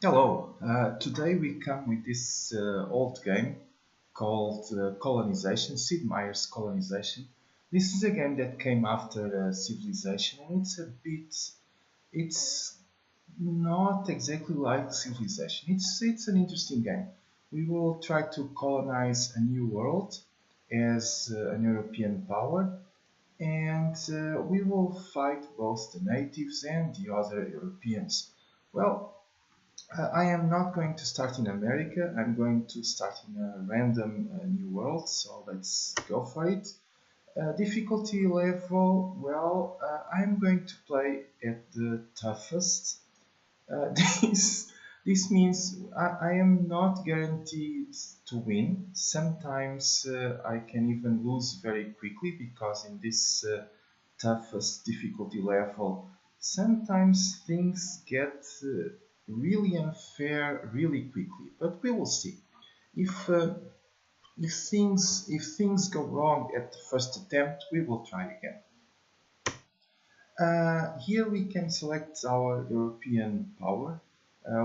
Hello, today we come with this old game called Colonization, Sid Meier's Colonization. This is a game that came after Civilization, and it's not exactly like Civilization. It's an interesting game. We will try to colonize a new world as an European power, and we will fight both the natives and the other Europeans. Well, I am not going to start in America. I'm going to start in a random new world. So let's go for it. Difficulty level, well, I'm going to play at the toughest. Uh, this, this means I am not guaranteed to win. Sometimes I can even lose very quickly because in this toughest difficulty level, sometimes things get really unfair really quickly. But we will see. If uh, if things go wrong at the first attempt, we will try again. Here we can select our European power.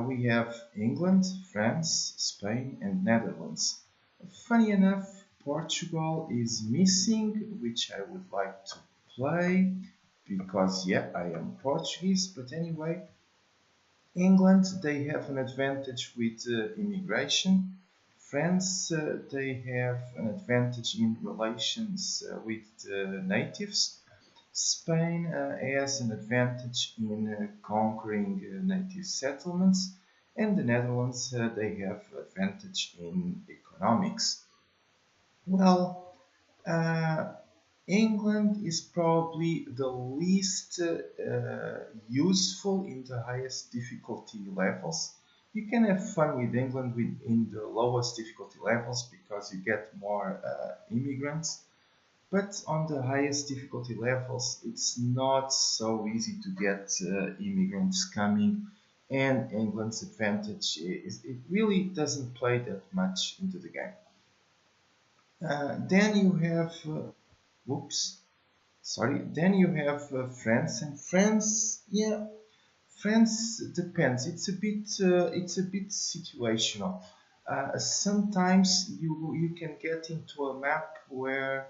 We have England, France, Spain, and Netherlands. Funny enough, Portugal is missing, which I would like to play because, yeah, I am Portuguese. But anyway, England, they have an advantage with immigration. France, they have an advantage in relations with natives. Spain has an advantage in conquering native settlements, and the Netherlands they have advantage in economics. Well, uh, England is probably the least useful in the highest difficulty levels. You can have fun with England in the lowest difficulty levels because you get more immigrants. But on the highest difficulty levels, it's not so easy to get immigrants coming, and England's advantage is it really doesn't play that much into the game. Then you have, whoops, sorry. Then you have France, and France, yeah, France depends. It's a bit situational. Sometimes you can get into a map where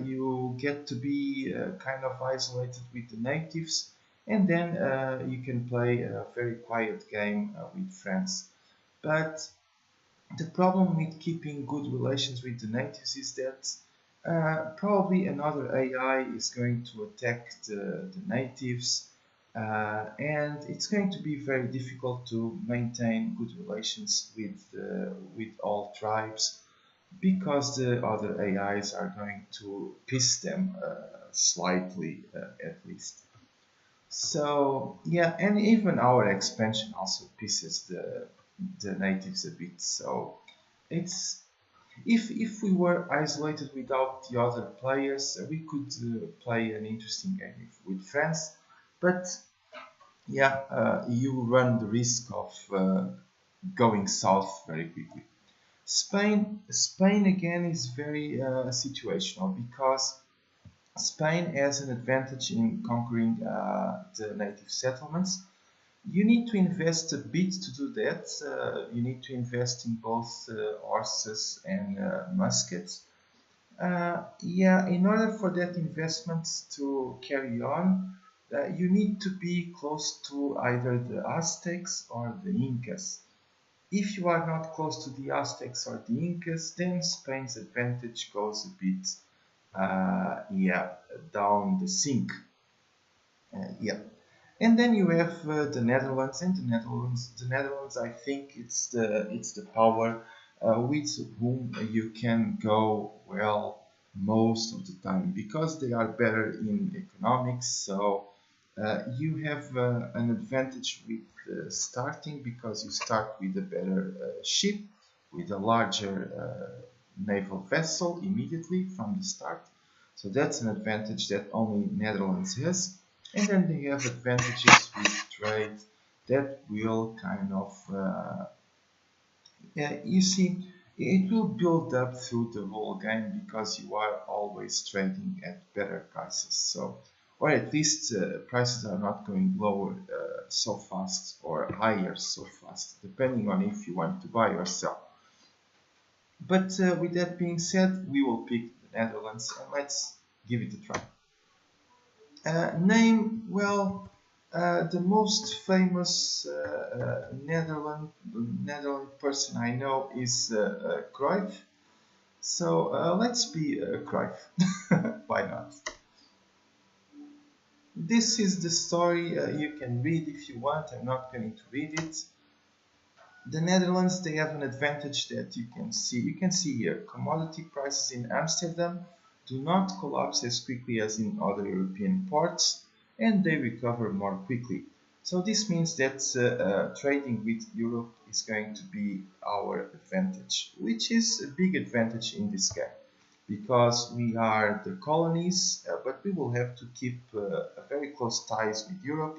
you get to be kind of isolated with the natives, and then you can play a very quiet game with friends. But the problem with keeping good relations with the natives is that probably another AI is going to attack the natives, and it's going to be very difficult to maintain good relations with all tribes because the other AIs are going to piss them slightly at least. So yeah, and even our expansion also pisses the natives a bit. So it's if we were isolated without the other players, we could play an interesting game with friends. But yeah, you run the risk of going south very quickly. Spain again is very situational because Spain has an advantage in conquering the native settlements. You need to invest a bit to do that. You need to invest in both horses and muskets. Yeah, in order for that investment to carry on, you need to be close to either the Aztecs or the Incas. If you are not close to the Aztecs or the Incas, then Spain's advantage goes a bit, yeah, down the sink. Yeah. And then you have the Netherlands, and the Netherlands. I think it's the power with whom you can go well most of the time because they are better in economics. So you have an advantage with starting because you start with a better ship, with a larger naval vessel immediately from the start. So that's an advantage that only Netherlands has. And then they have advantages with trade that will kind of, yeah, you see, it will build up through the whole game because you are always trading at better prices. So, or at least prices are not going lower so fast or higher so fast, depending on if you want to buy or sell. But with that being said, we will pick the Netherlands and let's give it a try. Name, well, the most famous Netherlands person I know is Cruyff. So let's be Cruyff. Why not? This is the story. You can read if you want. I'm not going to read it. The Netherlands, they have an advantage that you can see. You can see here, commodity prices in Amsterdam do not collapse as quickly as in other European ports, and they recover more quickly. So this means that trading with Europe is going to be our advantage, which is a big advantage in this game, because we are the colonies, but we will have to keep a very close ties with Europe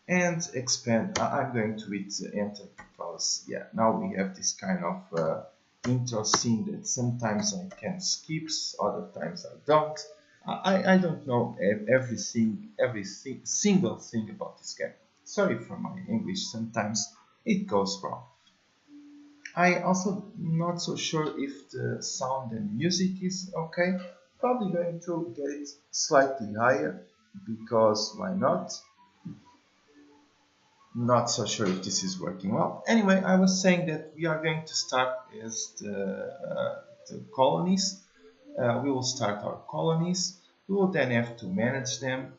and expand. I'm going to hit enter because yeah, now we have this kind of intro scene that sometimes I can skip, other times I don't. I don't know every single thing about this game. Sorry for my English, sometimes it goes wrong. I also not so sure if the sound and music is okay. Probably going to get it slightly higher because why not? Not so sure if this is working well. Anyway, I was saying that we are going to start as the colonies. We will start our colonies. We will then have to manage them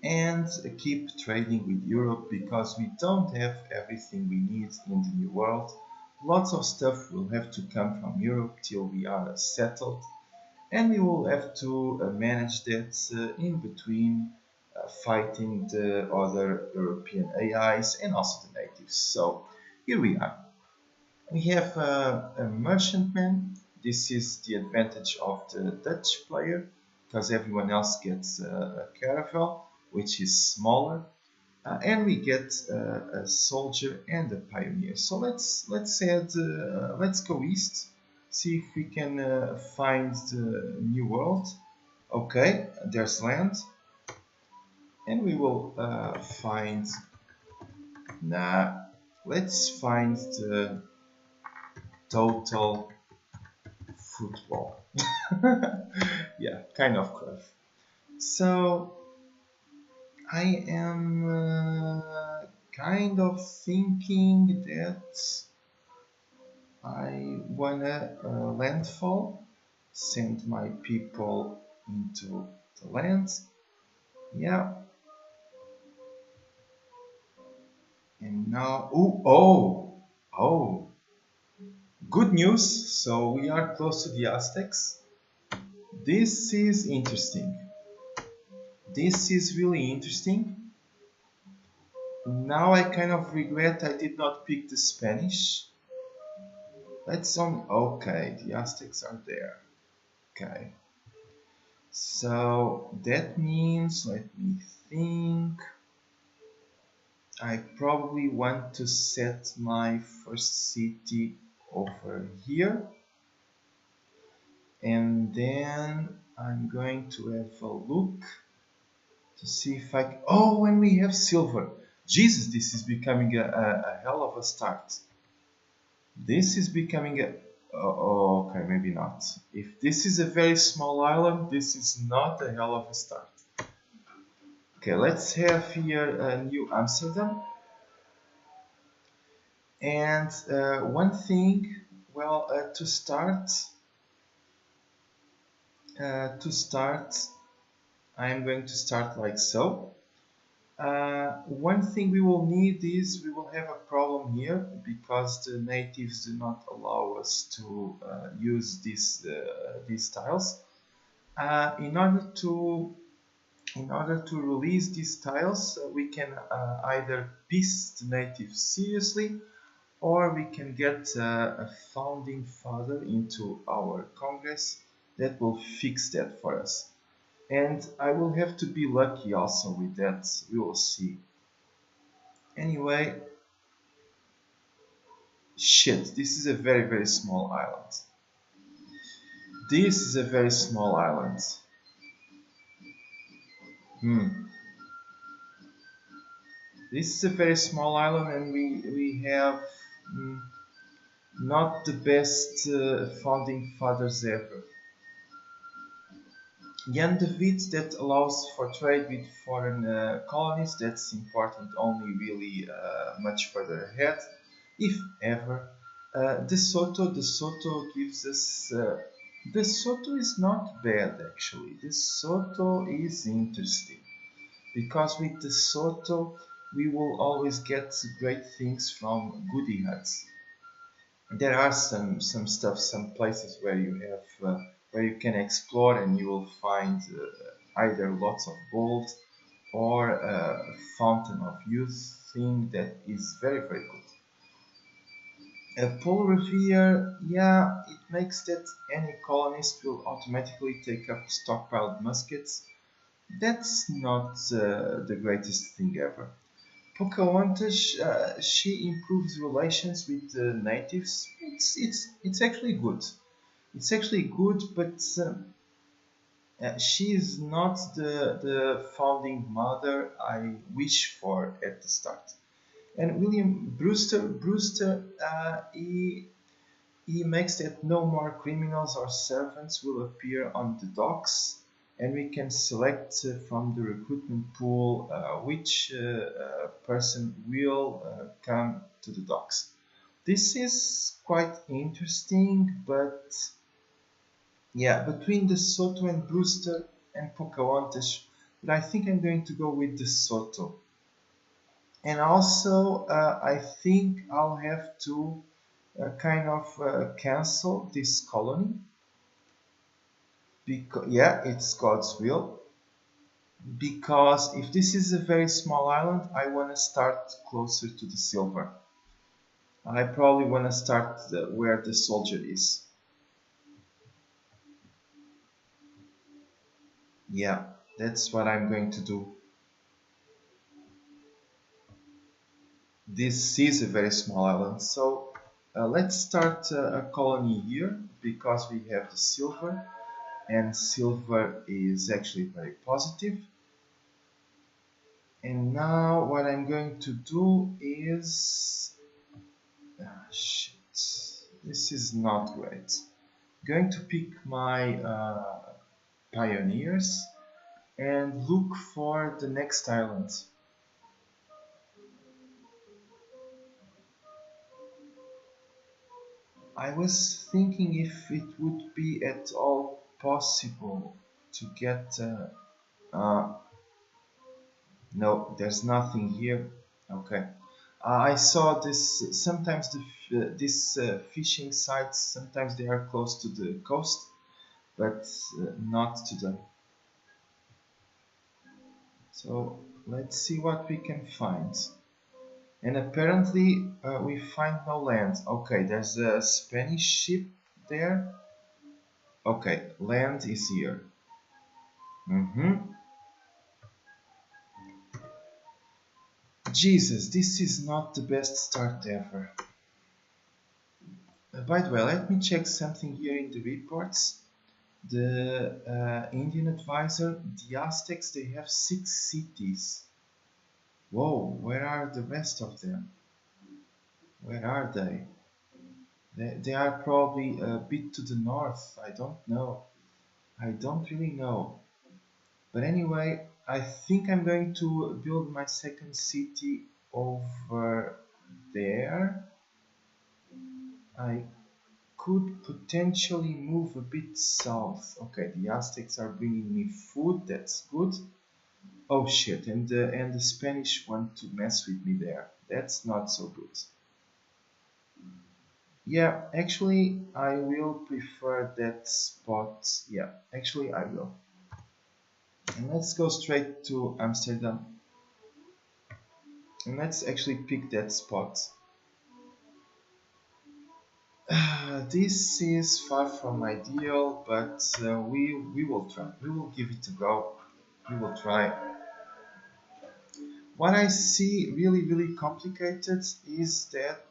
and keep trading with Europe because we don't have everything we need in the new world. Lots of stuff will have to come from Europe till we are settled, and we will have to manage that in between fighting the other European AIs and also the natives. So here we are. We have a merchantman. This is the advantage of the Dutch player because everyone else gets a caravel, which is smaller, and we get a soldier and a pioneer. So let's go east, see if we can find the new world. Okay, there's land. And we will find, let's find the total football. Yeah, kind of Cruyff. So I am kind of thinking that I wanna landfall, send my people into the land. Yeah. And now, oh, good news. So we are close to the Aztecs. This is interesting. This is really interesting. Now I kind of regret I did not pick the Spanish. Let's okay, the Aztecs are there. Okay. So that means, let me think. I probably want to set my first city over here, and then I'm going to have a look to see if I can... Oh, when we have silver. Jesus, this is becoming a hell of a start. This is becoming a... Oh, okay, maybe not. If this is a very small island, this is not a hell of a start. Okay, let's have here New Amsterdam. And one thing, well, to start, I'm going to start like so. One thing we will need is we will have a problem here because the natives do not allow us to use these tiles. In order to release these tiles, we can either piss the natives seriously, or we can get a founding father into our Congress that will fix that for us. And I will have to be lucky also with that, we will see. Anyway, shit, this is a very, very small island. This is a very small island. This is a very small island, and we have mm, not the best founding fathers ever. Again, the wheat that allows for trade with foreign colonies, that's important only really much further ahead, if ever. De Soto gives us. De Soto is not bad actually. De Soto is interesting because with De Soto we will always get great things from goody huts. There are some places where you have where you can explore and you will find either lots of gold or a fountain of youth thing that is very good. A pole revere, yeah, it makes that any colonist will automatically take up stockpiled muskets. That's not the greatest thing ever. Pocahontas, she improves relations with the natives. It's actually good. It's actually good, but she is not the founding mother I wish for at the start. And William Brewster, he makes that no more criminals or servants will appear on the docks, and we can select from the recruitment pool which person will come to the docks. This is quite interesting, but yeah, between De Soto and Brewster and Pocahontas, but I think I'm going to go with De Soto. And also, I think I'll have to kind of cancel this colony because yeah, it's God's will. Because if this is a very small island, I want to start closer to the silver. I probably want to start where the soldier is. Yeah, that's what I'm going to do. This is a very small island, so let's start a colony here because we have the silver, and silver is actually very positive. And now what I'm going to do is shit, this is not great. I'm going to pick my pioneers and look for the next island. I was thinking if it would be at all possible to get uh, no, there's nothing here. Okay. I saw this sometimes these fishing sites, sometimes they are close to the coast, but not today. So let's see what we can find. And apparently we find no land. Okay, there's a Spanish ship there. Okay, land is here. Jesus, this is not the best start ever. By the way, let me check something here in the reports. The Indian advisor, the Aztecs, they have 6 cities. Whoa, where are the rest of them? Where are they? They are probably a bit to the north. I don't know. I don't really know. But anyway, I think I'm going to build my second city over there. I could potentially move a bit south. Okay, the Aztecs are bringing me food. That's good. Oh shit! And the Spanish want to mess with me there. That's not so good. Yeah, actually, I will prefer that spot. Yeah, actually, I will. And let's go straight to Amsterdam. And let's actually pick that spot. This is far from ideal, but we will try. We will give it a go. We will try. What I see really complicated is that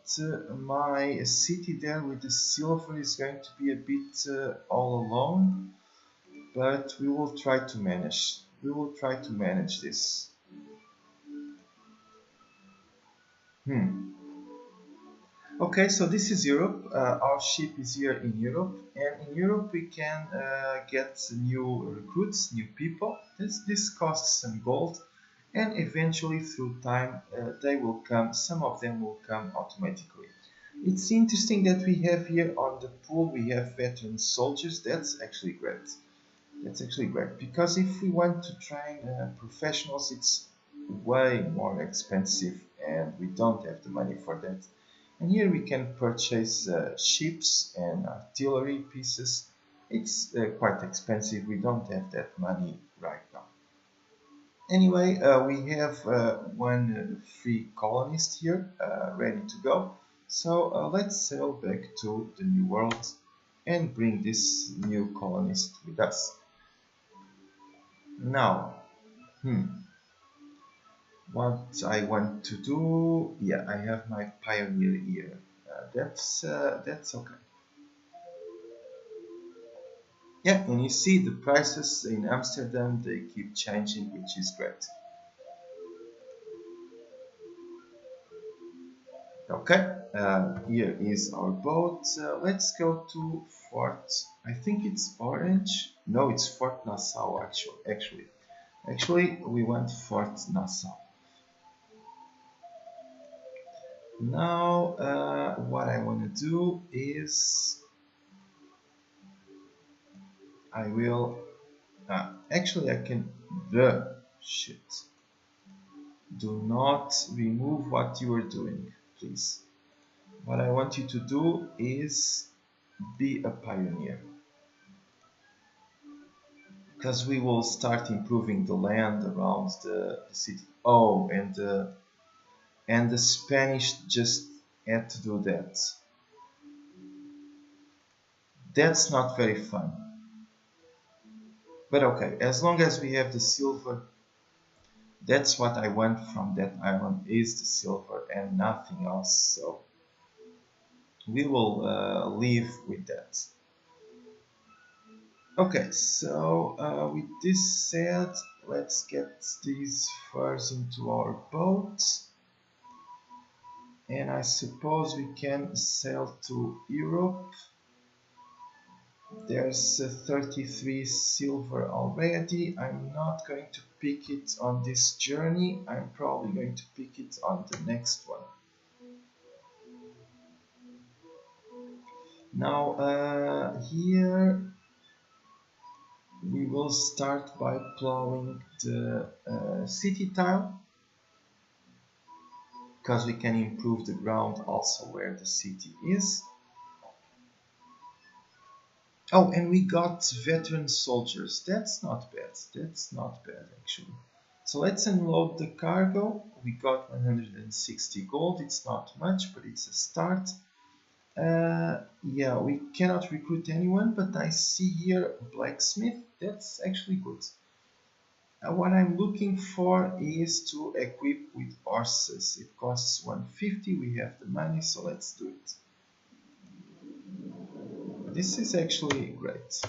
my city there with the silver is going to be a bit all alone, but we will try to manage. We will try to manage this. Hmm. Okay, so this is Europe. Our ship is here in Europe, and in Europe we can get new recruits, new people. This costs some gold, and eventually through time they will come. Some of them will come automatically. It's interesting that we have here on the pool we have veteran soldiers. That's actually great. That's actually great because if we want to train professionals, it's way more expensive, and we don't have the money for that. And here we can purchase ships and artillery pieces. It's quite expensive. We don't have that money right now. Anyway, we have one free colonist here ready to go. So let's sail back to the New World and bring this new colonist with us. Now, hmm, what I want to do, yeah, I have my pioneer here. That's okay. Yeah, and you see the prices in Amsterdam, they keep changing, which is great. Okay, here is our boat. Let's go to Fort. I think it's Orange. No, it's Fort Nassau. Actually, we want Fort Nassau. Now, what I want to do is I will. Actually, I can. The shit. Do not remove what you are doing, please. What I want you to do is be a pioneer. Because we will start improving the land around the city. Oh, and the Spanish just had to do that. That's not very fun. But okay, as long as we have the silver, that's what I want from that island is the silver and nothing else. So we will live with that. Okay, so with this said, let's get these furs into our boat. And I suppose we can sail to Europe. There's 33 silver already. I'm not going to pick it on this journey. I'm probably going to pick it on the next one. Now here we will start by plowing the city tile because we can improve the ground also where the city is. Oh, and we got veteran soldiers. That's not bad. That's not bad actually. So let's unload the cargo. We got 160 gold. It's not much, but it's a start. Yeah, we cannot recruit anyone, but I see here blacksmith. That's actually good. What I'm looking for is to equip with horses. It costs 150. We have the money, so let's do it. This is actually great.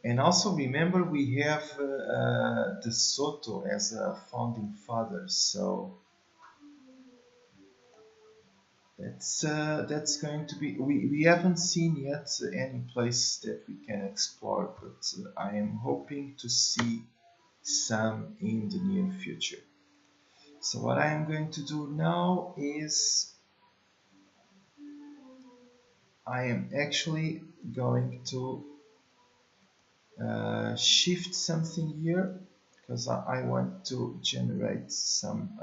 And also remember we have De Soto as a founding father, so that's going to be. We haven't seen yet any place that we can explore, but I am hoping to see some in the near future. So what I am going to do now is I am actually going to shift something here because I want to generate some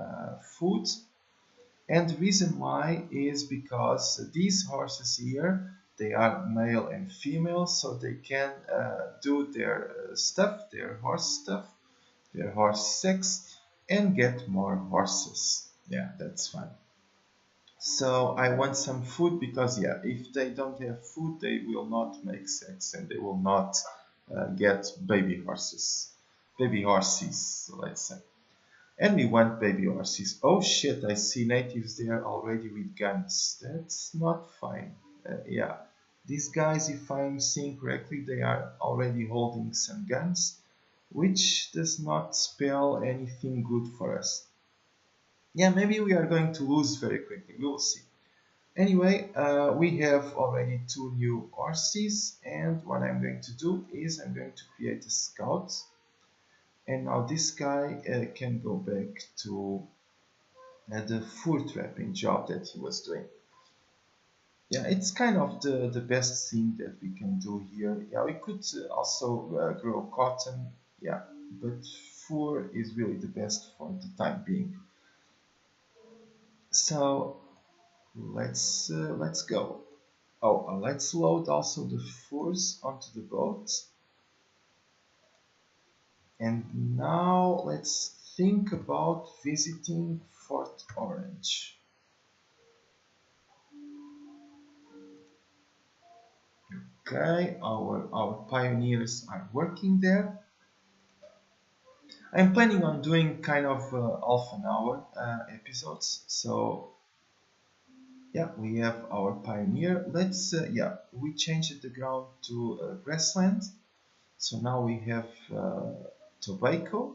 food. And the reason why is because these horses here, they are male and female, so they can do their stuff, their horse stuff, their horse sex, and get more horses. Yeah, that's fine. So I want some food because yeah, if they don't have food, they will not make sex and they will not get baby horses, let's say. And we want baby horses. Oh shit, I see natives there already with guns. That's not fine. Yeah, these guys, if I'm seeing correctly, they are already holding some guns. which does not spell anything good for us. Yeah, maybe we are going to lose very quickly. We will see. Anyway, we have already 2 new horses, and what I'm going to do is I'm going to create a scout, and now this guy can go back to the fur trapping job that he was doing. Yeah, it's kind of the best thing that we can do here. Yeah, we could also grow cotton, yeah, but fur is really the best for the time being. So let's go. Oh, let's load also the furs onto the boat. And now let's think about visiting Fort Orange. Okay, our pioneers are working there. I'm planning on doing kind of half an hour episodes. So yeah, we have our pioneer. Let's yeah, we changed the ground to grassland. So now we have tobacco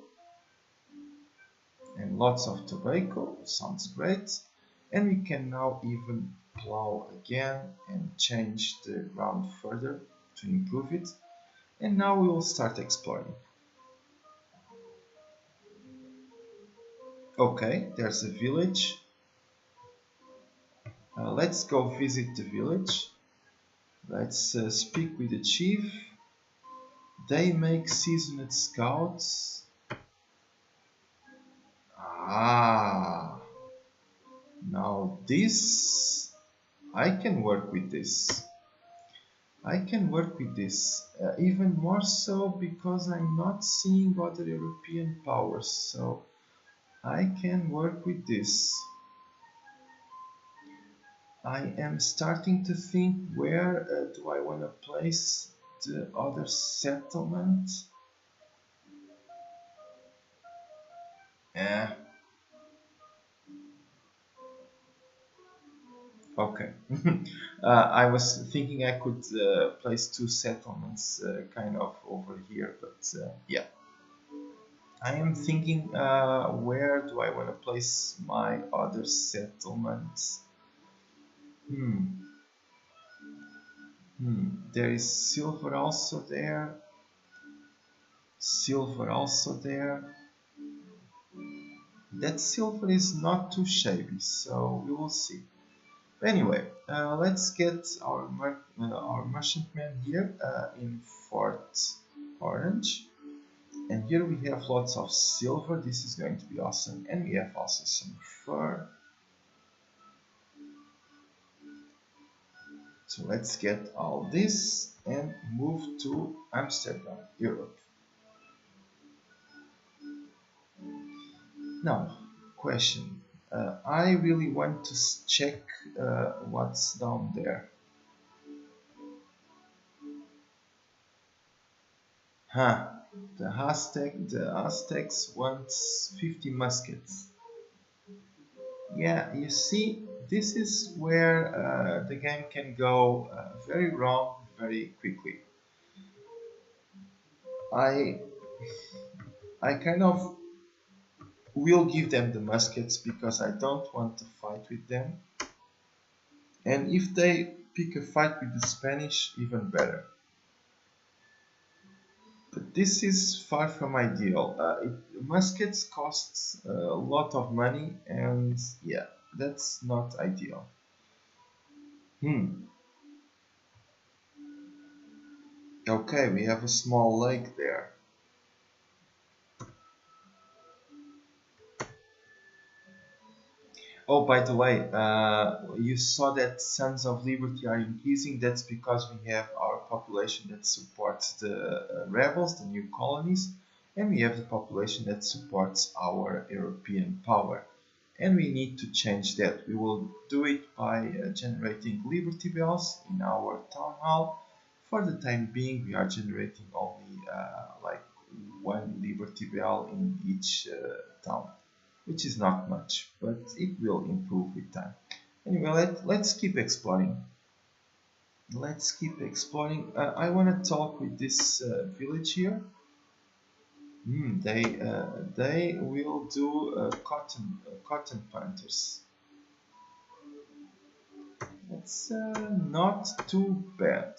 and lots of tobacco. Sounds great. And we can now even plow again and change the ground further to improve it. And now we will start exploring. Okay, there's a village. Let's go visit the village. Let's speak with the chief. They make seasoned scouts. Ah, now this, I can work with this. I can work with this, even more so because I'm not seeing other European powers, so I can work with this. I am starting to think, where do I want to place the other settlement? Eh, okay. I was thinking I could place 2 settlements kind of over here, but yeah. I am thinking, where do I want to place my other settlements? There is silver also there. Silver also there. That silver is not too shabby, so we will see. Anyway, let's get our merchantman here in Fort Orange. And here we have lots of silver. This is going to be awesome. And we have also some fur. So let's get all this and move to Amsterdam, Europe. Now, question. I really want to check what's down there. Huh. The Aztecs want 50 muskets. Yeah, you see, this is where the game can go very wrong very quickly. I kind of will give them the muskets because I don't want to fight with them. And if they pick a fight with the Spanish, even better. But this is far from ideal. Muskets cost a lot of money, and yeah, that's not ideal. Okay, we have a small lake there. Oh, by the way, you saw that Sons of Liberty are increasing. That's because we have our population that supports the rebels, the new colonies, and we have the population that supports our European power. And we need to change that. We will do it by generating Liberty Bells in our town hall. For the time being, we are generating only like 1 Liberty Bell in each town, which is not much, but it will improve with time. Anyway, let's keep exploring. Let's keep exploring. I want to talk with this village here. They will do cotton planters. It's not too bad.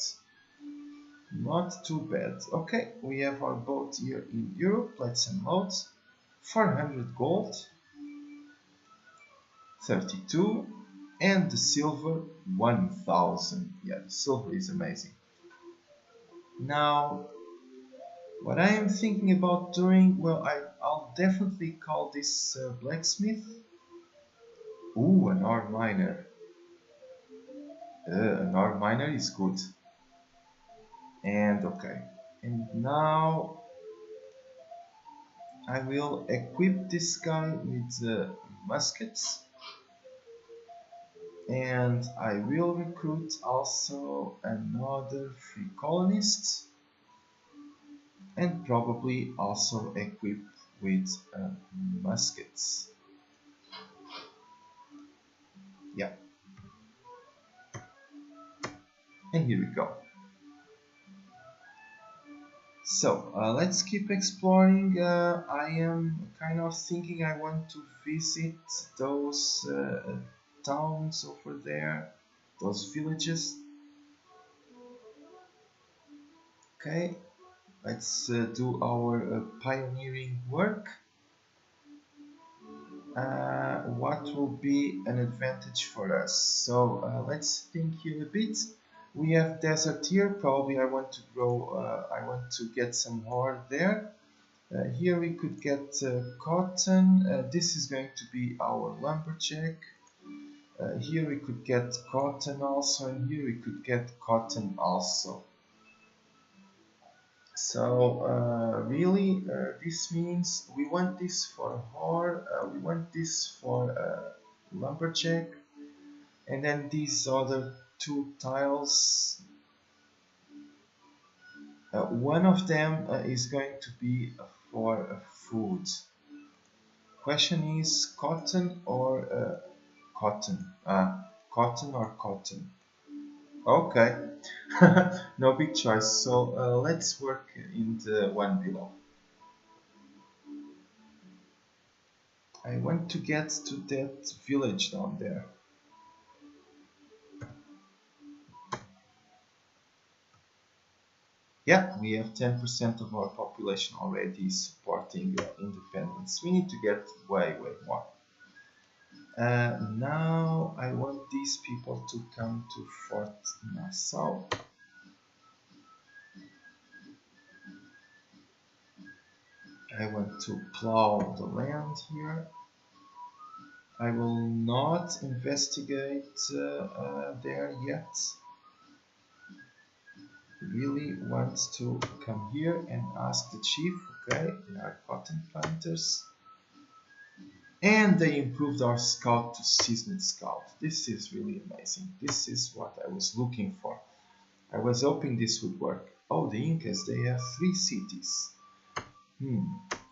Not too bad. Okay, we have our boat here in Europe. Let's unload. 400 gold, 32, and the silver 1000. Yeah, the silver is amazing. Now, what I am thinking about doing, well, I'll definitely call this blacksmith. Ooh, an ore miner. An ore miner is good. And okay. And now I will equip this guy with muskets. And I will recruit also another free colonist. And probably also equip with muskets. Yeah. And here we go. So let's keep exploring. I am kind of thinking I want to visit those towns over there, those villages. Okay, let's do our pioneering work. What will be an advantage for us? So let's think here a bit. We have desert here. Probably I want to grow. I want to get some ore there. Here we could get cotton. This is going to be our lumberjack. Here we could get cotton also, and here we could get cotton also. So really, this means we want this for ore, we want this for lumberjack, and then these other two tiles. One of them is going to be for food. Question is cotton or cotton? Cotton or cotton? Okay, no big choice. So let's work in the one below. I want to get to that village down there. Yeah, we have 10% of our population already supporting independence. We need to get way more. Now I want these people to come to Fort Nassau. I want to plow the land here. I will not investigate there yet. Really want to come here and ask the chief. Okay, they are cotton planters. And they improved our scout to seasoned scout. This is really amazing. This is what I was looking for. I was hoping this would work. Oh, the Incas, they have 3 cities.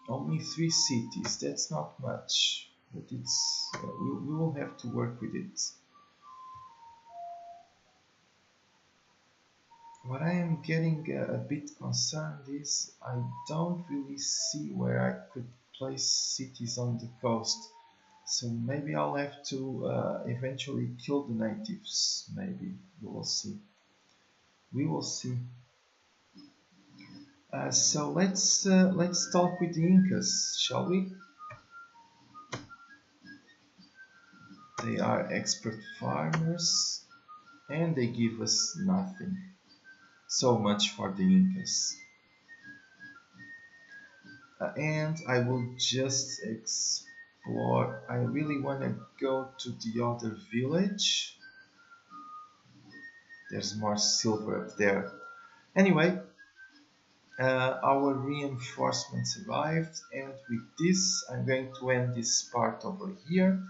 Only 3 cities. That's not much. But it's we will have to work with it. What I am getting a bit concerned is I don't really see where I could place cities on the coast. So maybe I'll have to eventually kill the natives. Maybe we will see. We will see. So let's talk with the Incas, shall we? They are expert farmers, and they give us nothing. So much for the Incas. And I will just explore. I really want to go to the other village. There's more silver up there. Anyway, our reinforcements arrived, and with this I'm going to end this part over here.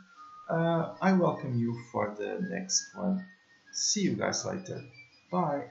I welcome you for the next one. See you guys later. Bye.